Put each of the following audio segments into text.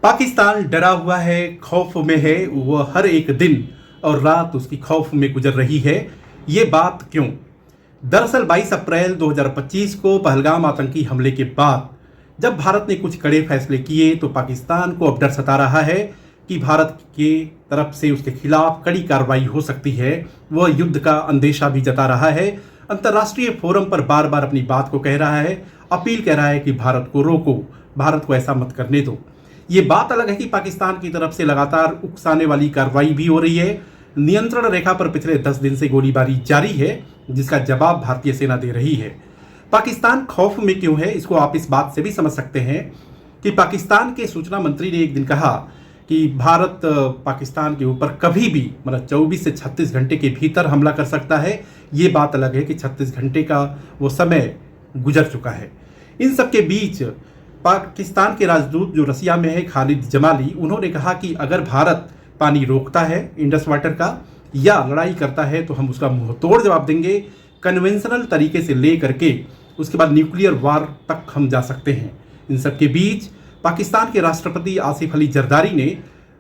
पाकिस्तान डरा हुआ है, खौफ में है। वह हर एक दिन और रात उसकी खौफ में गुजर रही है। ये बात क्यों? दरअसल 22 अप्रैल 2025 को पहलगाम आतंकी हमले के बाद जब भारत ने कुछ कड़े फैसले किए तो पाकिस्तान को अब डर सता रहा है कि भारत के तरफ से उसके खिलाफ कड़ी कार्रवाई हो सकती है। वह युद्ध का अंदेशा भी जता रहा है। अंतर्राष्ट्रीय फोरम पर बार बार अपनी बात को कह रहा है, अपील कह रहा है कि भारत को रोको, भारत को ऐसा मत करने दो। ये बात अलग है कि पाकिस्तान की तरफ से लगातार उकसाने वाली कार्रवाई भी हो रही है। नियंत्रण रेखा पर पिछले 10 दिन से गोलीबारी जारी है, जिसका जवाब भारतीय सेना दे रही है। पाकिस्तान खौफ में क्यों है, इसको आप इस बात से भी समझ सकते हैं कि पाकिस्तान के सूचना मंत्री ने एक दिन कहा कि भारत पाकिस्तान के ऊपर कभी भी 24 से 36 घंटे के भीतर हमला कर सकता है। ये बात अलग है कि 36 घंटे का वो समय गुजर चुका है। इन सब के बीच पाकिस्तान के राजदूत जो रसिया में है, खालिद जमाली, उन्होंने कहा कि अगर भारत पानी रोकता है इंडस वाटर का या लड़ाई करता है तो हम उसका मुंहतोड़ जवाब देंगे। कन्वेंशनल तरीके से ले करके उसके बाद न्यूक्लियर वार तक हम जा सकते हैं। इन सब के बीच पाकिस्तान के राष्ट्रपति आसिफ अली जरदारी ने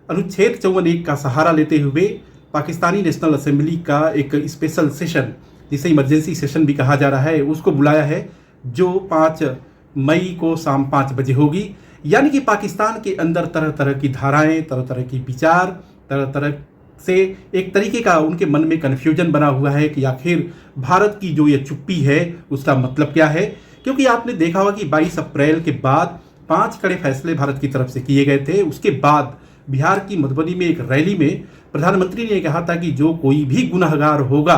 अनुच्छेद 54(1) का सहारा लेते हुए पाकिस्तानी नेशनल असेंबली का एक स्पेशल सेशन, जिसे इमरजेंसी सेशन भी कहा जा रहा है, उसको बुलाया है, जो 5 मई को शाम 5 बजे होगी। यानी कि पाकिस्तान के अंदर तरह तरह की धाराएं, तरह तरह की विचार, तरह तरह से एक तरीके का उनके मन में कन्फ्यूजन बना हुआ है कि आखिर भारत की जो ये चुप्पी है उसका मतलब क्या है। क्योंकि आपने देखा होगा कि 22 अप्रैल के बाद 5 कड़े फैसले भारत की तरफ से किए गए थे। उसके बाद बिहार की मधुबनी में एक रैली में प्रधानमंत्री ने कहा था कि जो कोई भी गुनहगार होगा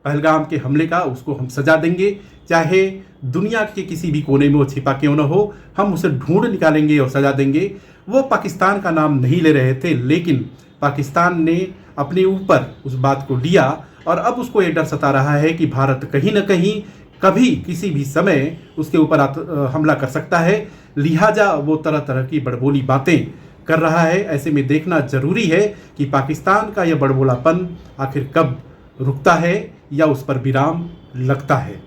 पहलगाम के हमले का, उसको हम सजा देंगे, चाहे दुनिया के किसी भी कोने में वो छिपा क्यों न हो, हम उसे ढूंढ निकालेंगे और सजा देंगे। वो पाकिस्तान का नाम नहीं ले रहे थे, लेकिन पाकिस्तान ने अपने ऊपर उस बात को लिया और अब उसको ये डर सता रहा है कि भारत कहीं न कहीं कभी किसी भी समय उसके ऊपर हमला कर सकता है। लिहाजा वो तरह तरह की बड़बोली बातें कर रहा है। ऐसे में देखना जरूरी है कि पाकिस्तान का यह बड़बोलापन आखिर कब रुकता है या उस पर विराम लगता है।